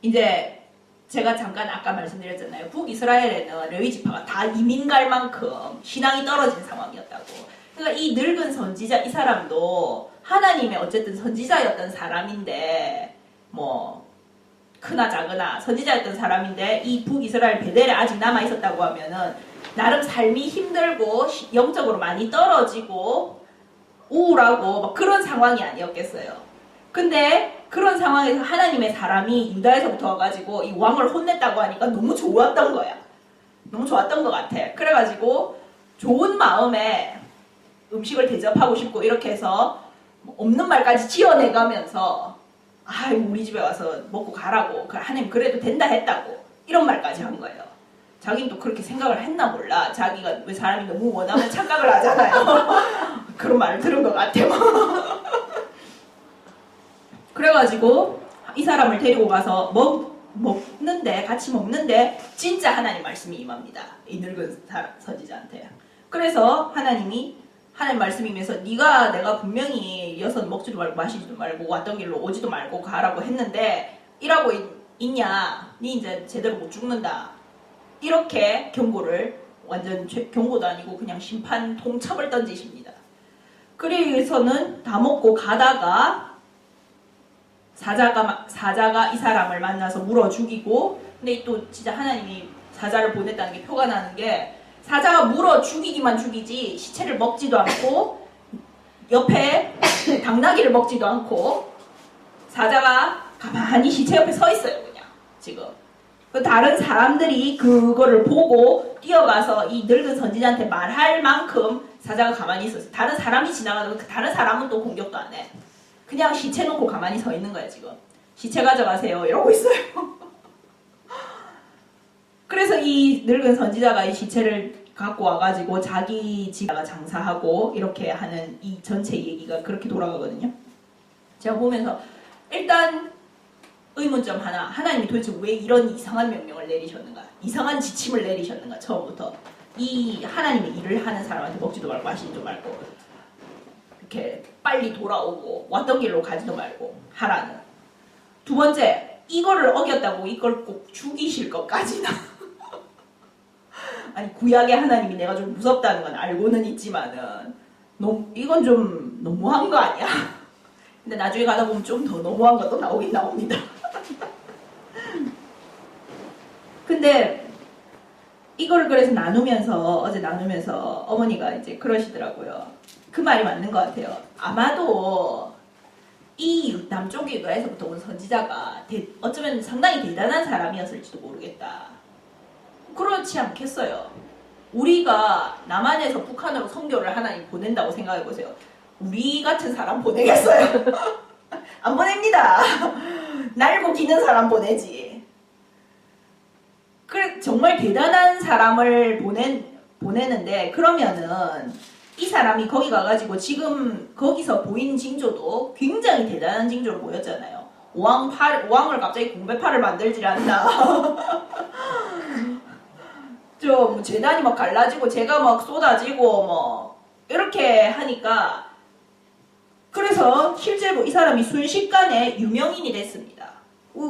이제 제가 잠깐 아까 말씀드렸잖아요. 북이스라엘에는 레위 지파가 다 이민 갈 만큼 신앙이 떨어진 상황이었다고. 그러니까 이 늙은 선지자 이 사람도 하나님의 어쨌든 선지자였던 사람인데 뭐 크나 작으나 선지자였던 사람인데 이 북이스라엘 베델에 아직 남아 있었다고 하면은 나름 삶이 힘들고 영적으로 많이 떨어지고 우울하고 막 그런 상황이 아니었겠어요. 근데 그런 상황에서 하나님의 사람이 유다에서부터 와가지고 이 왕을 혼냈다고 하니까 너무 좋았던 거야. 너무 좋았던 것 같아. 그래가지고 좋은 마음에 음식을 대접하고 싶고 이렇게 해서 없는 말까지 지어내가면서 우리 집에 와서 먹고 가라고, 하나님 그래도 된다 했다고 이런 말까지 한 거예요. 자기는 또 그렇게 생각을 했나 몰라. 자기가 왜 사람이 너무 원하면 착각을 하잖아요. 그런 말을 들은 것 같아요. 그래가지고 이 사람을 데리고 가서 같이 먹는데 진짜 하나님 말씀이 임합니다. 이 늙은 선지자한테. 그래서 하나님 말씀이면서 내가 분명히 여섯 먹지도 말고 마시지도 말고 왔던 길로 오지도 말고 가라고 했는데 일하고 있냐? 니 이제 제대로 못 죽는다. 이렇게 경고를, 완전 경고도 아니고 그냥 심판 통첩을 던지십니다. 그래서는 다 먹고 가다가 사자가 이 사람을 만나서 물어 죽이고, 근데 또 진짜 하나님이 사자를 보냈다는 게 표가 나는 게, 사자가 물어 죽이기만 죽이지 시체를 먹지도 않고 옆에 당나귀를 먹지도 않고 사자가 가만히 시체 옆에 서 있어요. 그냥 지금 다른 사람들이 그거를 보고 뛰어가서 이 늙은 선지자한테 말할 만큼 사자가 가만히 있었어요. 다른 사람이 지나가도 다른 사람은 또 공격도 안 해. 그냥 시체 놓고 가만히 서 있는 거야. 지금 시체 가져가세요 이러고 있어요. 그래서 이 늙은 선지자가 이 시체를 갖고 와가지고 자기 집에다가 장사하고 이렇게 하는 이 전체 얘기가 그렇게 돌아가거든요. 제가 보면서 일단 의문점 하나, 하나님이 도대체 왜 이런 이상한 명령을 내리셨는가, 이상한 지침을 내리셨는가. 처음부터 이 하나님의 일을 하는 사람한테 먹지도 말고 마시지도 말고 이렇게 빨리 돌아오고 왔던 길로 가지도 말고 하라는. 두 번째, 이거를 어겼다고 이걸 꼭 죽이실 것까지나. 아니, 구약의 하나님이 내가 좀 무섭다는 건 알고는 있지만은 이건 좀 너무한 거 아니야? 근데 나중에 가다 보면 좀 더 너무한 것도 나오긴 나옵니다. 근데 이걸 그래서 어제 나누면서 어머니가 이제 그러시더라고요. 그 말이 맞는 것 같아요. 아마도 이 남쪽 유다에서부터 온 선지자가 어쩌면 상당히 대단한 사람이었을지도 모르겠다. 그렇지 않겠어요. 우리가 남한에서 북한으로 선교를 하나님 보낸다고 생각해보세요. 우리 같은 사람 보내겠어요? 안 보냅니다. 날고 기는 사람 보내지. 그래, 정말 대단한 사람을 보내는데, 그러면은 이 사람이 거기 가가지고 지금 거기서 보이는 징조도 굉장히 대단한 징조로 보였잖아요. 왕을 갑자기 공배파를 만들질 않나. 좀 재단이 막 갈라지고 제가 막 쏟아지고 뭐 이렇게 하니까, 그래서 실제로 이 사람이 순식간에 유명인이 됐습니다.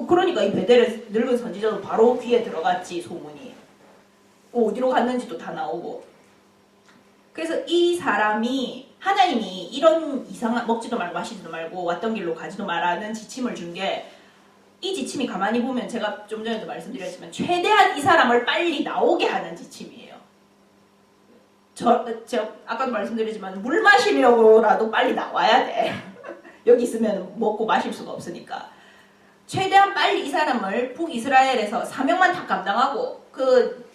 그러니까 이 베델의 늙은 선지자도 바로 귀에 들어갔지, 소문이. 어디로 갔는지도 다 나오고. 그래서 이 사람이, 하나님이 이런 이상한, 먹지도 말고 마시지도 말고 왔던 길로 가지도 말라는 지침을 준 게, 이 지침이 가만히 보면 제가 좀 전에도 말씀드렸지만 최대한 이 사람을 빨리 나오게 하는 지침이에요. 제가 아까도 말씀드리지만 물 마시려고라도 빨리 나와야 돼. 여기 있으면 먹고 마실 수가 없으니까. 최대한 빨리 이 사람을 북이스라엘에서 사명만 다 감당하고 그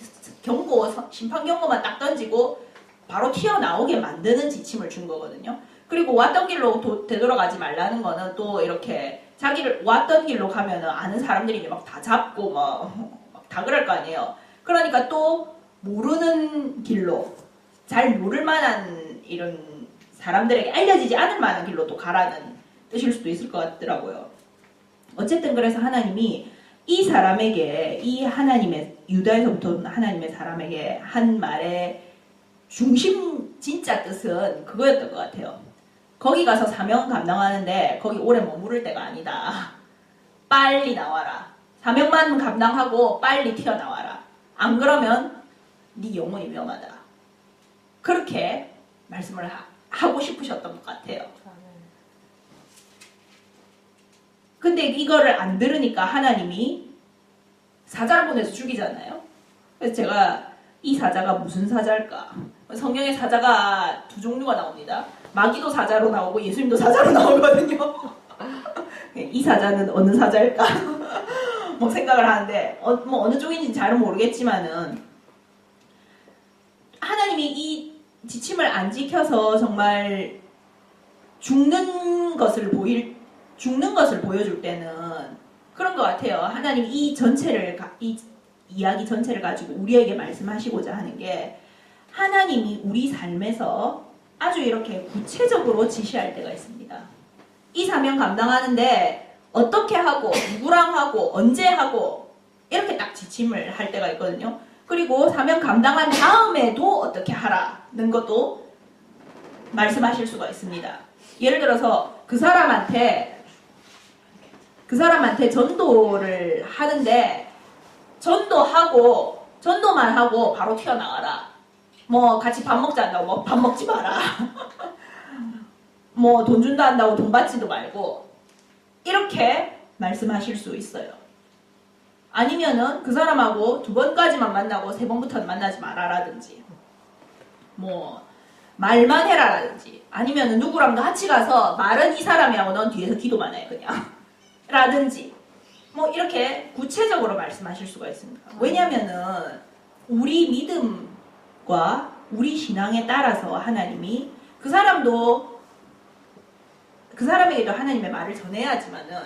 심판 경고만 딱 던지고 바로 튀어나오게 만드는 지침을 준 거거든요. 그리고 왔던 길로 되돌아가지 말라는 거는 또 이렇게 자기를 왔던 길로 가면은 아는 사람들이 막 다 잡고 막 다 그럴 거 아니에요. 그러니까 또 모르는 길로 잘 모를 만한 이런 사람들에게 알려지지 않을 만한 길로 또 가라는 뜻일 수도 있을 것 같더라고요. 어쨌든 그래서 하나님이 이 사람에게 이 하나님의 유다에서부터 온 하나님의 사람에게 한 말의 중심 진짜 뜻은 그거였던 것 같아요. 거기 가서 사명 감당하는데 거기 오래 머무를 때가 아니다. 빨리 나와라. 사명만 감당하고 빨리 튀어나와라. 안 그러면 네 영혼이 위험하다. 그렇게 말씀을 하고 싶으셨던 것 같아요. 근데 이거를 안 들으니까 하나님이 사자를 보내서 죽이잖아요. 그래서 제가 이 사자가 무슨 사자일까? 성경에 사자가 두 종류가 나옵니다. 마귀도 사자로 나오고 예수님도 사자로 나오거든요. 이 사자는 어느 사자일까? 뭐 생각을 하는데 뭐 어느 쪽인지는 잘은 모르겠지만은 하나님이 이 지침을 안 지켜서 정말 죽는 것을 보여줄 때는 그런 것 같아요. 하나님 이 이야기 전체를 가지고 우리에게 말씀하시고자 하는 게 하나님이 우리 삶에서 아주 이렇게 구체적으로 지시할 때가 있습니다. 이 사명 감당하는데 어떻게 하고 누구랑 하고 언제 하고 이렇게 딱 지침을 할 때가 있거든요. 그리고 사명 감당한 다음에도 어떻게 하라는 것도 말씀하실 수가 있습니다. 예를 들어서 그 사람한테 전도를 하는데 전도만 하고 바로 튀어나와라. 뭐 같이 밥 먹자 한다고 뭐 밥 먹지 마라. 뭐 돈 준다 한다고 돈 받지도 말고 이렇게 말씀하실 수 있어요. 아니면은 그 사람하고 2번까지만 만나고 3번부터는 만나지 마라라든지 뭐 말만 해라라든지 아니면은 누구랑 같이 가서 말은 이 사람이라고 넌 뒤에서 기도만 해 그냥 라든지 뭐 이렇게 구체적으로 말씀하실 수가 있습니다. 왜냐면은 우리 믿음과 우리 신앙에 따라서 하나님이 그 사람에게도 하나님의 말을 전해야지만은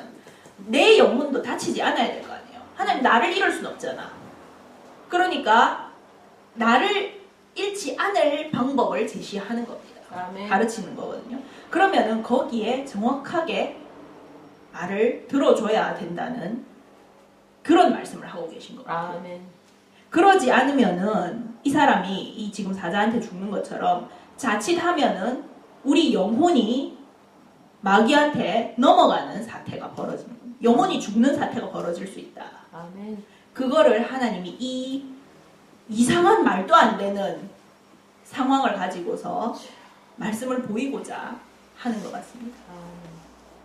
내 영혼도 다치지 않아야 될 거 아니에요. 하나님 나를 잃을 수는 없잖아. 그러니까 나를 잃지 않을 방법을 제시하는 겁니다. 아멘. 가르치는 거거든요. 그러면은 거기에 정확하게 말을 들어줘야 된다는 그런 말씀을 하고 계신 것 같아요. 아멘. 그러지 않으면은 이 사람이 지금 사자한테 죽는 것처럼 자칫하면은 우리 영혼이 마귀한테 넘어가는 사태가 벌어지는 거예요. 영혼이 죽는 사태가 벌어질 수 있다. 아멘. 그거를 하나님이 이 이상한 말도 안 되는 상황을 가지고서 말씀을 보이고자 하는 것 같습니다.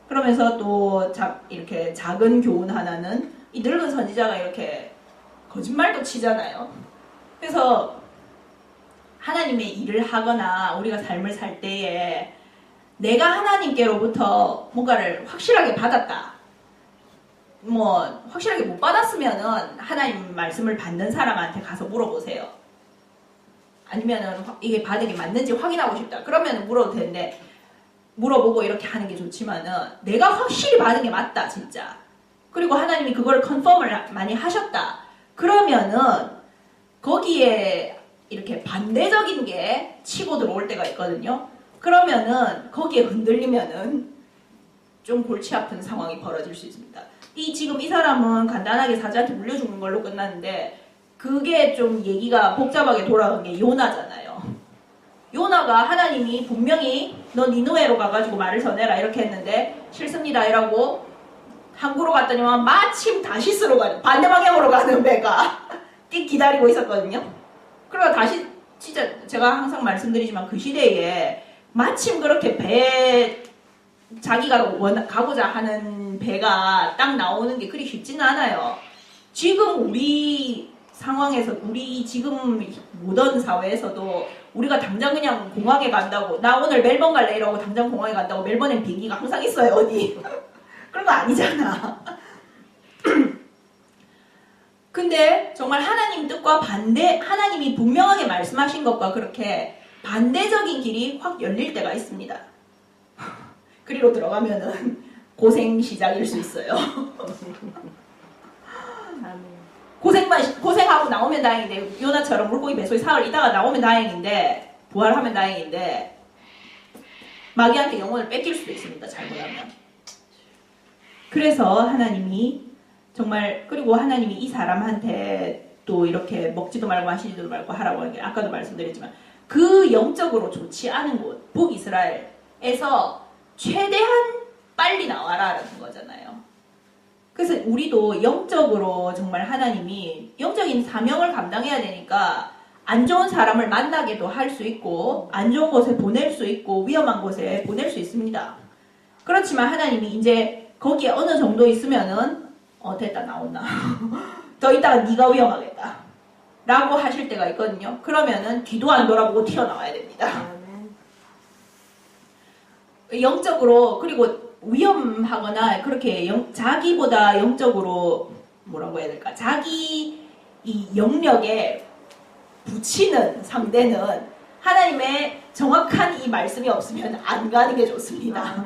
그러면서 또 이렇게 작은 교훈 하나는 이 늙은 선지자가 이렇게 거짓말도 치잖아요. 그래서 하나님의 일을 하거나 우리가 삶을 살 때에 내가 하나님께로부터 뭔가를 확실하게 받았다. 뭐 확실하게 못 받았으면은 하나님 말씀을 받는 사람한테 가서 물어보세요. 아니면은 이게 받은 게 맞는지 확인하고 싶다. 그러면 물어도 되는데 물어보고 이렇게 하는 게 좋지만은 내가 확실히 받은 게 맞다 진짜. 그리고 하나님이 그걸 컨펌을 많이 하셨다. 그러면은 거기에 이렇게 반대적인 게 치고 들어올 때가 있거든요. 그러면은 거기에 흔들리면은 좀 골치 아픈 상황이 벌어질 수 있습니다. 지금 이 사람은 간단하게 사자한테 물려 죽는 걸로 끝났는데 그게 좀 얘기가 복잡하게 돌아간 게 요나잖아요. 요나가 하나님이 분명히 너 니느웨로 가가지고 말을 전해라 이렇게 했는데 싫습니다 이라고 항구로 갔더니만 마침 다시스로 가는 반대 방향으로 가는 배가 기다리고 있었거든요. 그러다 다시 진짜 제가 항상 말씀드리지만 그 시대에 마침 그렇게 자기가 가고자 하는 배가 딱 나오는 게 그리 쉽지는 않아요. 지금 우리 상황에서 우리 지금 모던 사회에서도 우리가 당장 그냥 공항에 간다고 나 오늘 멜번 갈래 이러고 당장 공항에 간다고 멜번엔 비행기가 항상 있어요 어디 그런 거 아니잖아. 근데 정말 하나님 뜻과 반대 하나님이 분명하게 말씀하신 것과 그렇게 반대적인 길이 확 열릴 때가 있습니다. 그리로 들어가면은 고생 시작일 수 있어요. 고생하고 나오면 다행인데 요나처럼 물고기 뱃속에 사흘 있다가 나오면 다행인데 부활하면 다행인데 마귀한테 영혼을 뺏길 수도 있습니다. 잘못하면. 그래서 하나님이 정말 그리고 하나님이 이 사람한테 또 이렇게 먹지도 말고 마시지도 말고 하라고 하는 게 아까도 말씀드렸지만 그 영적으로 좋지 않은 곳 북이스라엘에서 최대한 빨리 나와라라는 거잖아요. 그래서 우리도 영적으로 정말 하나님이 영적인 사명을 감당해야 되니까 안 좋은 사람을 만나게도 할 수 있고 안 좋은 곳에 보낼 수 있고 위험한 곳에 보낼 수 있습니다. 그렇지만 하나님이 이제 거기에 어느 정도 있으면은 됐다 나온다. 더 있다가 네가 위험하겠다. 라고 하실 때가 있거든요. 그러면은 뒤도 안 돌아보고 튀어나와야 됩니다. 영적으로 그리고 위험하거나 그렇게 자기보다 영적으로 뭐라고 해야 될까? 자기 이 영역에 붙이는 상대는 하나님의 정확한 이 말씀이 없으면 안 가는 게 좋습니다.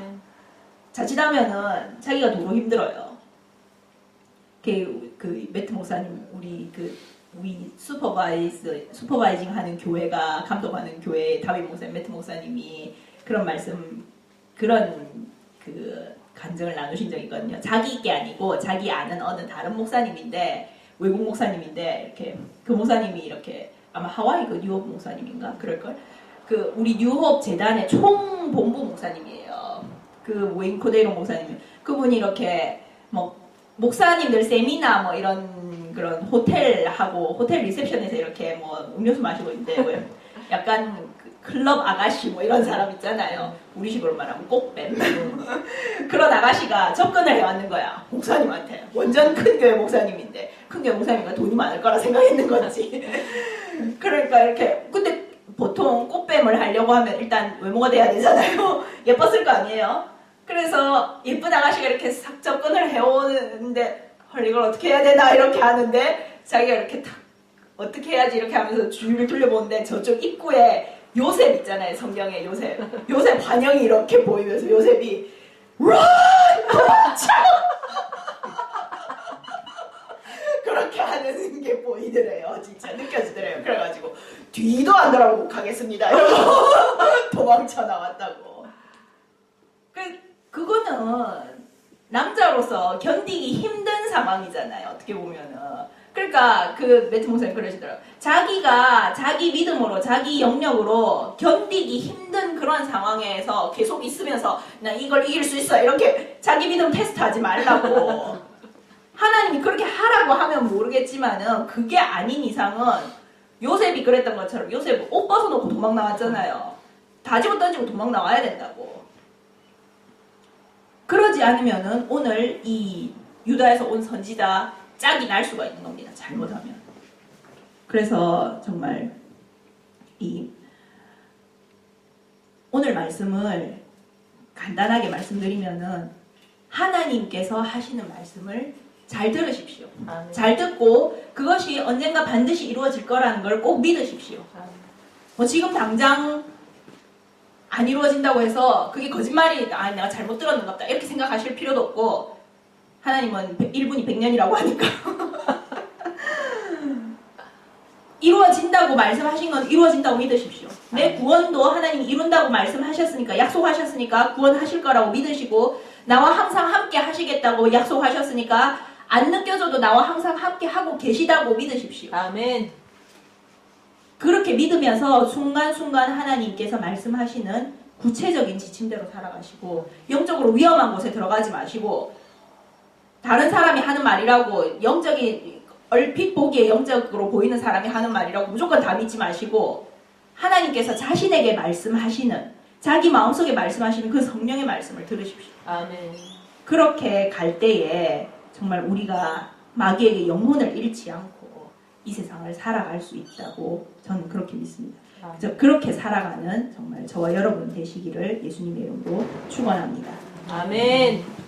자칫하면은 자기가 도로 힘들어요. 그 매트 목사님 우리 슈퍼바이징 하는 교회가 감독하는 교회 다윗 목사님 매트 목사님이 그런 말씀 그런 그 간증을 나누신 적이 있거든요. 자기 게 아니고 자기 아는 어느 다른 목사님인데 외국 목사님인데 이렇게 그 목사님이 이렇게 아마 하와이 그 뉴홉 목사님인가 그럴걸 그 우리 뉴홉 재단의 총본부 목사님이에요. 그 웨인 코데이로 목사님 그분이 이렇게 뭐 목사님들 세미나 뭐 이런 그런 호텔하고 호텔 리셉션에서 이렇게 뭐 음료수 마시고 있는데 왜 약간 그 클럽 아가씨 뭐 이런 사람 있잖아요. 우리식으로 말하면 꽃뱀 그런 아가씨가 접근을 해왔는 거야 목사님한테. 완전 큰 교회 목사님인데 큰 교회 목사님과 돈이 많을 거라 생각했는 거지. 그러니까 이렇게 근데 보통 꽃뱀을 하려고 하면 일단 외모가 돼야 되잖아요. 예뻤을 거 아니에요. 그래서 예쁜 아가씨가 이렇게 싹 접근을 해오는데 헐 이걸 어떻게 해야 되나 이렇게 하는데 자기가 이렇게 탁 어떻게 해야지 이렇게 하면서 주위를 둘러보는데 저쪽 입구에 요셉 있잖아요. 성경에 요셉 반영이 이렇게 보이면서 요셉이 run! 그렇게 하는 게 보이더래요. 진짜 느껴지더래요. 그래가지고 뒤도 안 돌아보고 가겠습니다. 이러고 도망쳐 나왔다고. 그거는 남자로서 견디기 힘든 상황이잖아요. 어떻게 보면은. 그러니까 그 매트 목사님 그러시더라고요. 자기가 자기 믿음으로 자기 영역으로 견디기 힘든 그런 상황에서 계속 있으면서 나 이걸 이길 수 있어 이렇게 자기 믿음 테스트하지 말라고. 하나님이 그렇게 하라고 하면 모르겠지만은 그게 아닌 이상은 요셉이 그랬던 것처럼 요셉 옷 벗어놓고 도망 나왔잖아요. 다 집어 던지고 도망 나와야 된다고. 그러지 않으면은 오늘 이 유다에서 온 선지자 짝이 날 수가 있는 겁니다. 잘못하면. 그래서 정말 이 오늘 말씀을 간단하게 말씀드리면은 하나님께서 하시는 말씀을 잘 들으십시오. 잘 듣고 그것이 언젠가 반드시 이루어질 거라는 걸 꼭 믿으십시오. 뭐 지금 당장 안 이루어진다고 해서 그게 거짓말이 내가 잘못 들었는가 보다 이렇게 생각하실 필요도 없고 하나님은 1분이 100년이라고 하니까 이루어진다고 말씀하신 건 이루어진다고 믿으십시오. 내 구원도 하나님이 이룬다고 말씀하셨으니까 약속하셨으니까 구원하실 거라고 믿으시고 나와 항상 함께 하시겠다고 약속하셨으니까 안 느껴져도 나와 항상 함께 하고 계시다고 믿으십시오. 아멘. 그렇게 믿으면서 순간순간 하나님께서 말씀하시는 구체적인 지침대로 살아가시고 영적으로 위험한 곳에 들어가지 마시고 다른 사람이 하는 말이라고 영적인 얼핏 보기에 영적으로 보이는 사람이 하는 말이라고 무조건 다 믿지 마시고 하나님께서 자신에게 말씀하시는 자기 마음속에 말씀하시는 그 성령의 말씀을 들으십시오. 아멘. 그렇게 갈 때에 정말 우리가 마귀에게 영혼을 잃지 않고 이 세상을 살아갈 수 있다고 저는 그렇게 믿습니다. 그렇게 살아가는 정말 저와 여러분 되시기를 예수님의 이름으로 축원합니다. 아멘.